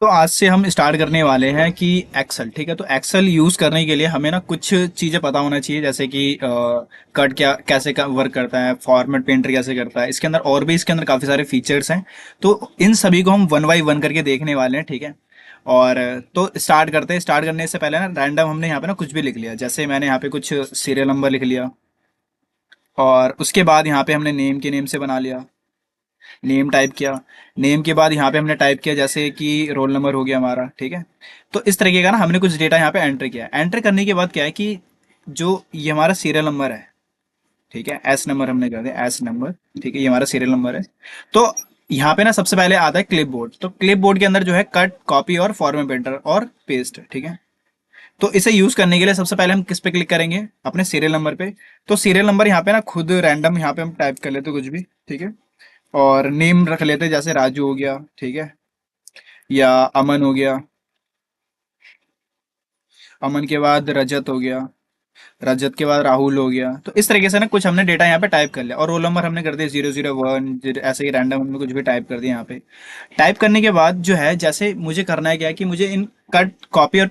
तो आज से हम स्टार्ट करने वाले हैं कि एक्सेल। ठीक है, तो एक्सेल यूज़ करने के लिए हमें ना कुछ चीज़ें पता होना चाहिए, जैसे कि कट क्या कैसे का वर्क करता है, फॉर्मेट पेंटर कैसे करता है, इसके अंदर और भी इसके अंदर काफ़ी सारे फीचर्स हैं। तो इन सभी को हम वन बाई वन करके देखने वाले हैं। ठीक है, और तो स्टार्ट करते हैं। स्टार्ट करने से पहले ना रैंडम हमने यहाँ पे ना कुछ भी लिख लिया, जैसे मैंने यहाँ पे कुछ सीरियल नंबर लिख लिया, और उसके बाद यहाँ पे हमने नेम के नेम से बना लिया, नेम टाइप किया। नेम के बाद यहाँ पे हमने टाइप किया जैसे कि रोल नंबर हो गया हमारा। ठीक है, तो इस तरीके का ना हमने कुछ डेटा यहाँ पे एंटर किया। एंटर करने के बाद क्या है कि जो ये हमारा सीरियल नंबर है, ठीक है, एस नंबर हमने कर दिया, एस नंबर। ठीक है, ये हमारा सीरियल नंबर है। तो यहाँ पे ना सबसे पहले आता है क्लिप बोर्ड। तो क्लिप बोर्ड के अंदर जो है कट, कॉपी और फॉर्मेट पेंटर और पेस्ट। ठीक है, तो इसे यूज करने के लिए सबसे पहले हम किस पे क्लिक करेंगे, अपने सीरियल नंबर पे। तो सीरियल नंबर यहाँ पे ना खुद रैंडम यहाँ पे हम टाइप कर लेते कुछ भी। ठीक है, और नेम रख लेते जैसे राजू हो गया। ठीक है, या अमन हो गया। अमन के बाद रजत हो गया। रजत के बाद राहुल हो गया। तो इस तरीके से ना कुछ हमने डेटा यहाँ पे टाइप कर लिया, और रोल नंबर हमने कर दिया 001, ऐसे ही रैंडम हमने कुछ भी टाइप कर दिया यहाँ पे। टाइप करने के बाद जो है, जैसे मुझे करना है क्या है कि मुझे इन कट, कॉपी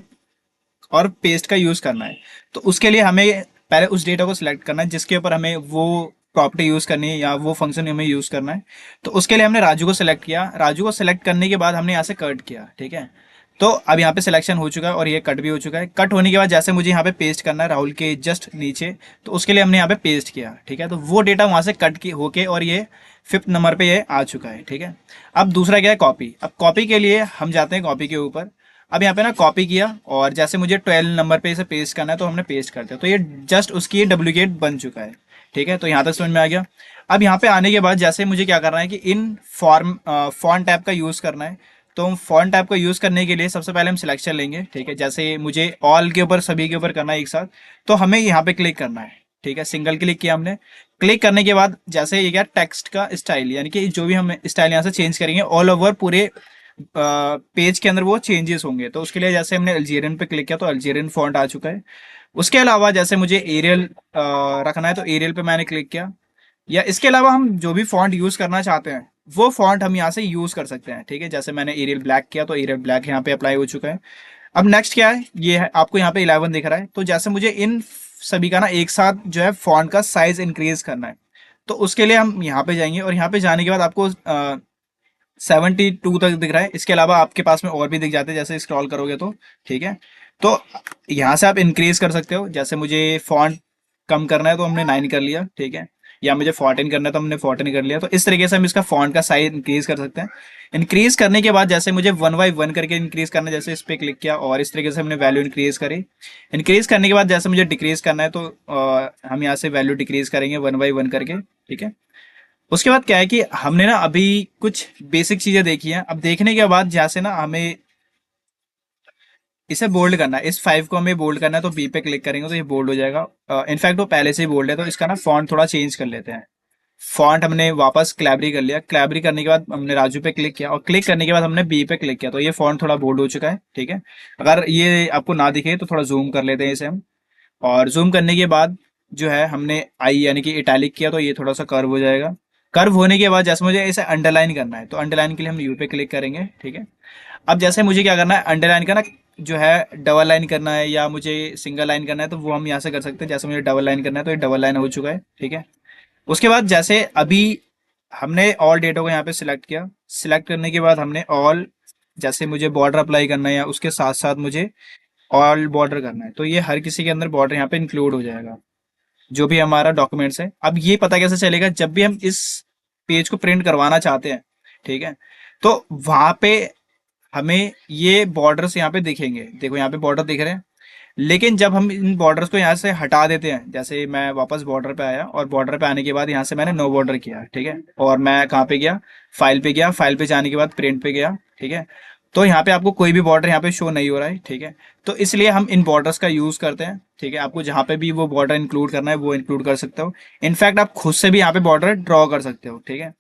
और पेस्ट का यूज करना है। तो उसके लिए हमें पहले उस डेटा को सिलेक्ट करना है जिसके ऊपर हमें वो प्रॉपर्टी यूज करनी है या वो फंक्शन हमें यूज करना है। तो उसके लिए हमने राजू को सिलेक्ट किया। राजू को सिलेक्ट करने के बाद हमने यहाँ से कट किया। ठीक है, तो अब यहाँ पे सिलेक्शन हो चुका है और ये कट भी हो चुका है। कट होने के बाद जैसे मुझे यहाँ पे पेस्ट करना है राहुल के जस्ट नीचे, तो उसके लिए हमने यहाँ पे पेस्ट किया। ठीक है, तो वो डेटा वहां से कट की होके और ये फिफ्थ नंबर पे ये आ चुका है। ठीक है, अब दूसरा क्या है, कॉपी। अब कॉपी के लिए हम जाते हैं कॉपी के ऊपर। अब यहाँ पे ना कॉपी किया, और जैसे मुझे 12 नंबर पे इसे पेस्ट करना है तो हमने पेस्ट कर दिया, तो ये जस्ट उसकी ये डुप्लीकेट बन चुका है। ठीक है, तो यहाँ तक समझ में आ गया। अब यहाँ पे आने के बाद जैसे मुझे क्या करना है कि इन फॉन्ट टैब का यूज करना है। तो हम फॉन्ट टैब का यूज करने के लिए सबसे पहले हम सिलेक्शन लेंगे। ठीक है, जैसे मुझे ऑल के ऊपर, सभी के ऊपर करना है एक साथ, तो हमें यहाँ पे क्लिक करना है। ठीक है, सिंगल क्लिक किया हमने। क्लिक करने के बाद जैसे ये क्या, टेक्स्ट का स्टाइल, यानी कि जो भी हम स्टाइल यहाँ से चेंज करेंगे ऑल ओवर पूरे पेज के अंदर वो चेंजेस होंगे। तो उसके लिए जैसे हमने अल्जीरियन पे क्लिक किया तो अल्जीरियन फॉन्ट आ चुका है। उसके अलावा जैसे मुझे एरियल रखना है तो एरियल पे मैंने क्लिक किया। या इसके अलावा हम जो भी फॉन्ट यूज करना चाहते हैं वो फॉन्ट हम यहाँ से यूज कर सकते हैं। ठीक है, जैसे मैंने एरियल ब्लैक किया तो एरियल ब्लैक यहाँ पे अप्लाई हो चुका है। अब नेक्स्ट क्या है, ये है आपको यहाँ पे 11 दिख रहा है। तो जैसे मुझे इन सभी का ना एक साथ जो है फॉन्ट का साइज इंक्रीज करना है, तो उसके लिए हम यहाँ पे जाएंगे, और यहाँ पे जाने के बाद आपको 72 तक दिख रहा है। इसके अलावा आपके पास में और भी दिख जाते हैं जैसे स्क्रॉल करोगे तो। ठीक है, तो यहाँ से आप इंक्रीज कर सकते हो। जैसे मुझे फॉन्ट कम करना है तो हमने 9 कर लिया। ठीक है, या मुझे 14 करना है तो हमने 14 कर लिया। तो इस तरीके से हम इसका फॉन्ट का साइज इंक्रीज कर सकते हैं। इंक्रीज करने के बाद जैसे मुझे वन बाई वन करके इंक्रीज करना है, जैसे इस पर क्लिक किया और इस तरीके से हमने वैल्यू इंक्रीज करी। इंक्रीज करने के बाद जैसे मुझे डिक्रीज करना है तो हम यहाँ से वैल्यू डिक्रीज करेंगे वन बाई वन करके। ठीक है, उसके बाद क्या है कि हमने ना अभी कुछ बेसिक चीजें देखी हैं। अब देखने के बाद जैसे ना हमें इसे बोल्ड करना है, इस 5 को हमें बोल्ड करना है, तो बी पे क्लिक करेंगे तो ये बोल्ड हो जाएगा। इनफैक्ट वो पहले से ही बोल्ड है, तो इसका ना फॉन्ट थोड़ा चेंज कर लेते हैं। फॉन्ट हमने वापस क्लैबरी कर लिया। क्लैबरी करने के बाद हमने राजू पे क्लिक किया, और क्लिक करने के बाद हमने बी पे क्लिक किया, तो ये फॉन्ट थोड़ा बोल्ड हो चुका है। ठीक है, अगर ये आपको ना दिखे तो थोड़ा जूम कर लेते हैं इसे हम। और जूम करने के बाद जो है हमने आई यानी कि इटैलिक किया, तो ये थोड़ा सा कर्व हो जाएगा। कर्व होने के बाद जैसे मुझे इसे अंडरलाइन करना है तो अंडरलाइन के लिए हम यू पे क्लिक करेंगे। ठीक है, अब जैसे मुझे क्या करना है, अंडरलाइन का ना जो है डबल लाइन करना है या मुझे सिंगल लाइन करना है, तो वो हम यहाँ से कर सकते हैं। जैसे मुझे डबल लाइन करना है तो ये डबल लाइन हो चुका है। ठीक है, उसके बाद जैसे अभी हमने ऑल डेटा को यहाँ पे सिलेक्ट किया। सिलेक्ट करने के बाद हमने ऑल, जैसे मुझे बॉर्डर अप्लाई करना है या उसके साथ साथ मुझे ऑल बॉर्डर करना है, तो ये हर किसी के अंदर बॉर्डर यहाँ पे इंक्लूड हो जाएगा जो भी हमारा डॉक्यूमेंट्स है। अब ये पता कैसे चलेगा, जब भी हम इस पेज को प्रिंट करवाना चाहते हैं, ठीक है, तो वहां पे हमें ये बॉर्डर्स यहाँ पे दिखेंगे। देखो यहाँ पे बॉर्डर दिख रहे हैं, लेकिन जब हम इन बॉर्डर्स को यहाँ से हटा देते हैं, जैसे मैं वापस बॉर्डर पे आया और बॉर्डर पे आने के बाद यहाँ से मैंने नो बॉर्डर किया। ठीक है, और मैं कहाँ पे गया, फाइल पे गया। फाइल पे जाने के बाद प्रिंट पे गया। ठीक है, तो यहाँ पे आपको कोई भी बॉर्डर यहाँ पे शो नहीं हो रहा है। ठीक है, तो इसलिए हम इन बॉर्डर्स का यूज करते हैं। ठीक है, आपको जहाँ पे भी वो बॉर्डर इंक्लूड करना है वो इंक्लूड कर सकते हो। इनफैक्ट आप खुद से भी यहाँ पे बॉर्डर ड्रॉ कर सकते हो। ठीक है,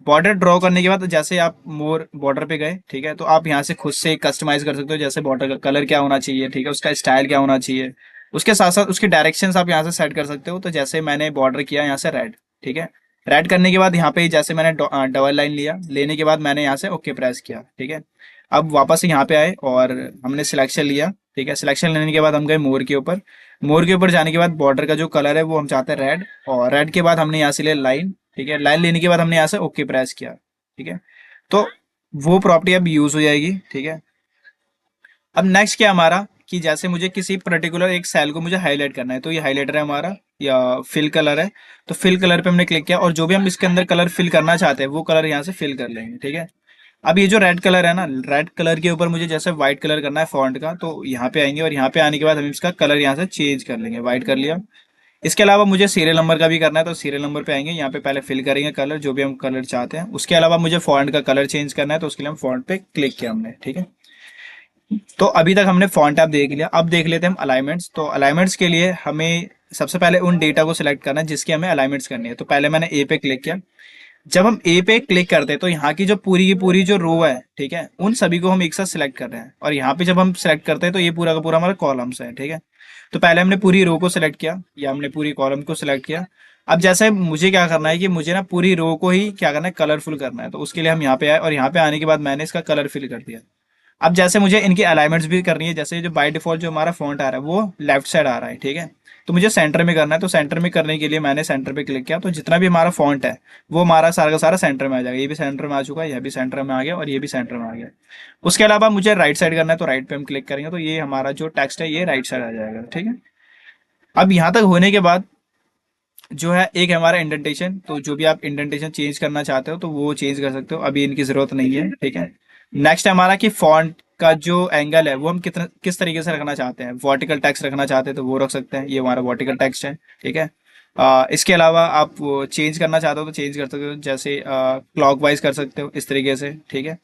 बॉर्डर ड्रॉ करने के बाद जैसे आप मोर बॉर्डर पे गए, ठीक है, तो आप यहाँ से खुद से कस्टमाइज कर सकते हो, जैसे बॉर्डर का कलर क्या होना चाहिए, ठीक है, उसका स्टाइल क्या होना चाहिए। उसके साथ साथ उसके डायरेक्शंस आप यहाँ से सेट कर सकते हो। तो जैसे मैंने बॉर्डर किया यहाँ से रेड। ठीक है, रेड करने के बाद यहाँ पे जैसे मैंने डबल लाइन लिया, लेने के बाद मैंने यहाँ से ओके प्रेस किया। ठीक है, अब वापस से यहाँ पे आए और हमने सिलेक्शन लिया, ठीक है। सिलेक्शन लेने के बाद हम गए मोर के ऊपर। मोर के ऊपर जाने के बाद बॉर्डर का जो कलर है वो हम चाहते हैं रेड, और रेड के बाद हमने यहाँ से लिया लाइन, ठीक है। लाइन लेने के बाद हमने यहाँ से ओके प्रेस किया, ठीक है। तो वो प्रॉपर्टी अब यूज हो जाएगी, ठीक है। अब नेक्स्ट क्या हमारा, कि जैसे मुझे किसी पर्टिकुलर एक सेल को मुझे हाईलाइट करना है, तो ये हाईलाइटर है हमारा या फिल कलर है। तो फिल कलर पे हमने क्लिक किया और जो भी हम इसके अंदर कलर फिल करना चाहते हैं वो कलर यहाँ से फिल कर लेंगे, ठीक है। अब ये जो रेड कलर है ना, रेड कलर के ऊपर मुझे जैसे व्हाइट कलर करना है फॉन्ट का, तो यहाँ पे आएंगे और यहाँ पे आने के बाद हम इसका कलर यहाँ से चेंज कर लेंगे, व्हाइट कर लिया। इसके अलावा मुझे सीरियल नंबर का भी करना है, तो सीरियल नंबर पे आएंगे, यहाँ पे पहले फिल करेंगे कलर जो भी हम कलर चाहते हैं। उसके अलावा मुझे फॉन्ट का कलर चेंज करना है, तो उसके लिए हम फॉन्ट पे क्लिक किया हमने, ठीक है। तो अभी तक हमने फॉन्ट ऐप देख लिया, अब देख लेते हैं हम अलाइनमेंट्स। तो अलाइनमेंट्स के लिए हमें सबसे पहले उन डेटा को सिलेक्ट करना है जिसकी हमें अलाइनमेंट्स करनी है। तो पहले मैंने ए पे क्लिक किया। जब हम ए पे क्लिक करते हैं तो यहाँ की जो पूरी की पूरी जो रो है, ठीक है, उन सभी को हम एक साथ सिलेक्ट कर रहे हैं। और यहाँ पे जब हम सिलेक्ट करते हैं तो ये पूरा का पूरा हमारा कॉलम्स है, ठीक है। तो पहले हमने पूरी रो को सिलेक्ट किया या हमने पूरी कॉलम को सिलेक्ट किया। अब जैसे मुझे क्या करना है कि मुझे ना पूरी रो को ही क्या करना है, कलरफुल करना है। तो उसके लिए हम यहाँ पे आए और यहाँ पे आने के बाद मैंने इसका कलर फिल कर दिया। अब जैसे मुझे इनकी अलाइनमेंट्स भी करनी है, जैसे जो बाय डिफॉल्ट जो हमारा फॉन्ट आ रहा है वो लेफ्ट साइड आ रहा है, ठीक है। तो मुझे सेंटर में करना है, तो सेंटर में करने के लिए मैंने सेंटर पे क्लिक किया। तो जितना भी हमारा फॉन्ट है वो हमारा सारा का सारा सेंटर में आ जाएगा। ये भी सेंटर में आ चुका है, यह भी सेंटर में आ गया और ये भी सेंटर में आ गया। उसके अलावा मुझे राइट साइड करना है, तो राइट पे हम क्लिक करेंगे तो ये हमारा जो टेक्स्ट है ये राइट साइड आ जाएगा, ठीक है। अब यहाँ तक होने के बाद जो है एक हमारा इंडेंटेशन, तो जो भी आप इंडेंटेशन चेंज करना चाहते हो तो वो चेंज कर सकते हो, अभी इनकी जरूरत नहीं है, ठीक है। नेक्स्ट हमारा कि फॉन्ट का जो एंगल है वो हम कितना किस तरीके से रखना चाहते हैं। वर्टिकल टेक्स्ट रखना चाहते हैं तो वो रख सकते हैं, ये हमारा वर्टिकल टेक्स्ट है, ठीक है। इसके अलावा आप चेंज करना चाहते हो तो चेंज कर सकते हो, जैसे क्लॉकवाइज कर सकते हो इस तरीके से, ठीक है।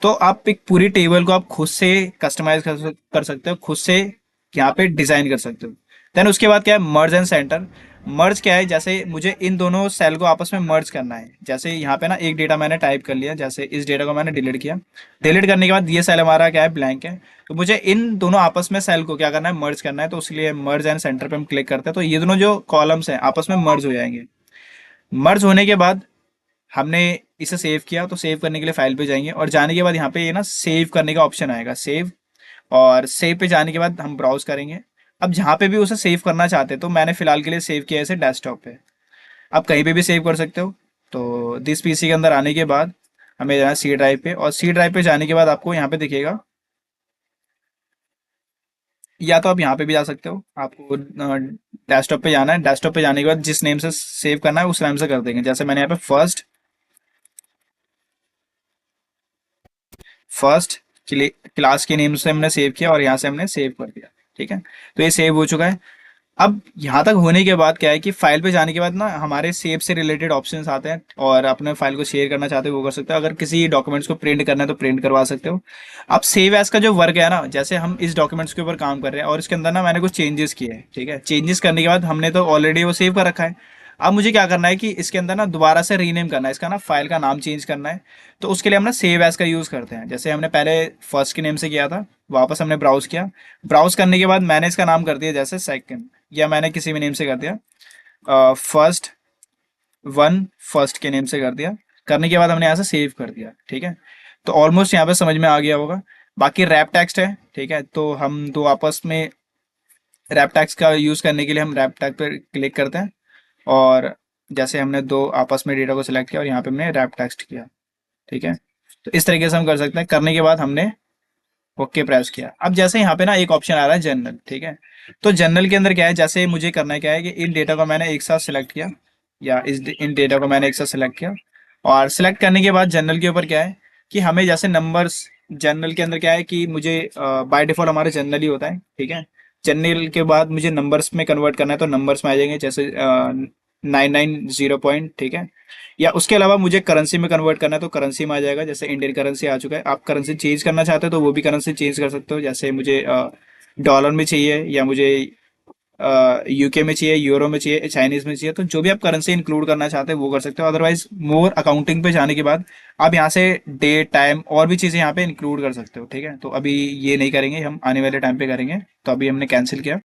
तो आप एक पूरी टेबल को आप खुद से कस्टमाइज कर सकते हो, खुद से यहाँ पे डिजाइन कर सकते हो। देन उसके बाद क्या है, मर्ज एंड सेंटर। मर्ज क्या है, जैसे मुझे इन दोनों सेल को आपस में मर्ज करना है। जैसे यहाँ पे ना एक डेटा मैंने टाइप कर लिया, जैसे इस डेटा को मैंने डिलीट किया। डिलीट करने के बाद ये सेल हमारा क्या है, ब्लैंक है। तो मुझे इन दोनों आपस में सेल को क्या करना है, मर्ज करना है। तो उसके मर्ज एंड सेंटर पे हम क्लिक करते हैं, तो ये दोनों जो कॉलम्स हैं आपस में मर्ज हो जाएंगे। मर्ज होने के बाद हमने इसे सेव किया, तो सेव करने के लिए फाइल पे जाएंगे और जाने के बाद यहाँ पे ये ना सेव करने का ऑप्शन आएगा, सेव। और सेव पे जाने के बाद हम ब्राउज करेंगे। अब जहाँ पे भी उसे सेव करना चाहते हैं, तो मैंने फिलहाल के लिए सेव किया है इसे डेस्कटॉप पे। आप कहीं पे भी सेव कर सकते हो। तो दिस पीसी के अंदर आने के बाद हमें जाना सी ड्राइव पे, और सी ड्राइव पे जाने के बाद आपको यहाँ पे दिखेगा, या तो आप यहाँ पे भी जा सकते हो। आपको डेस्कटॉप पे जाना है, डेस्कटॉप पे जाने के बाद जिस नेम से सेव करना है उस नेम से कर देंगे। जैसे मैंने यहाँ पे फर्स्ट फर्स्ट क्लास के नेम से हमने सेव किया और यहाँ से हमने सेव कर दिया, ठीक है। तो ये सेव हो चुका है। अब यहाँ तक होने के बाद क्या है कि फाइल पे जाने के बाद ना हमारे सेव से रिलेटेड ऑप्शंस आते हैं, और अपने फाइल को शेयर करना चाहते हो वो कर सकते हो। अगर किसी डॉक्यूमेंट्स को प्रिंट करना है तो प्रिंट करवा सकते हो। अब सेव एज का जो वर्क है ना, जैसे हम इस डॉक्यूमेंट्स के ऊपर काम कर रहे हैं और इसके अंदर ना मैंने कुछ चेंजेस किए हैं, ठीक है। चेंजेस करने के बाद हमने तो ऑलरेडी वो सेव कर रखा है। अब मुझे क्या करना है कि इसके अंदर ना दोबारा से रीनेम करना है, इसका ना फाइल का नाम चेंज करना है। तो उसके लिए हम ना सेव एज का यूज करते हैं। जैसे हमने पहले फर्स्ट के नेम से किया था, वापस हमने ब्राउज किया। ब्राउज करने के बाद मैंने इसका नाम कर दिया जैसे सेकंड, या मैंने किसी भी नेम से कर दिया फर्स्ट वन, फर्स्ट के नेम से कर दिया। करने के बाद हमने यहाँ से सेव कर दिया, ठीक है। तो ऑलमोस्ट यहाँ पे समझ में आ गया होगा। बाकी रैप टेक्स्ट है, ठीक है। तो हम दो आपस में रैप टेक्स्ट का यूज करने के लिए हम रैप टेक्स्ट पर क्लिक करते हैं, और जैसे हमने दो आपस में डेटा को सिलेक्ट किया और यहाँ पे हमने रैप टेक्स्ट किया, ठीक है। तो इस तरीके से हम कर सकते हैं। करने के बाद हमने ओके प्रेस किया। अब जैसे यहाँ पे ना एक ऑप्शन आ रहा है जनरल, ठीक है। तो जनरल के अंदर क्या है, जैसे मुझे करना क्या है कि इन डेटा को मैंने एक साथ सिलेक्ट किया, या इन डेटा को मैंने एक साथ सिलेक्ट किया। और सिलेक्ट करने के बाद जनरल के ऊपर क्या है कि हमें जैसे नंबर्स, जनरल के अंदर क्या है कि मुझे बाय डिफॉल्ट हमारे जनरल ही होता है, ठीक है। जनरल के बाद मुझे नंबर्स में कन्वर्ट करना है, तो नंबर्स में आ जाएंगे, जैसे 990 पॉइंट, ठीक है। या उसके अलावा मुझे करेंसी में कन्वर्ट करना है तो करेंसी में आ जाएगा, जैसे इंडियन करेंसी आ चुका है। आप करेंसी चेंज करना चाहते हो तो वो भी करेंसी चेंज कर सकते हो, जैसे मुझे डॉलर में चाहिए, या मुझे यूके में चाहिए, यूरो में चाहिए, चाइनीज में चाहिए। तो जो भी आप करेंसी इंक्लूड करना चाहते हैं वो कर सकते हो। अदरवाइज मोर अकाउंटिंग पे जाने के बाद आप यहाँ से डेट टाइम और भी चीज़ें यहाँ पे इंक्लूड कर सकते हो, ठीक है। तो अभी ये नहीं करेंगे, हम आने वाले टाइम पे करेंगे। तो अभी हमने कैंसिल किया।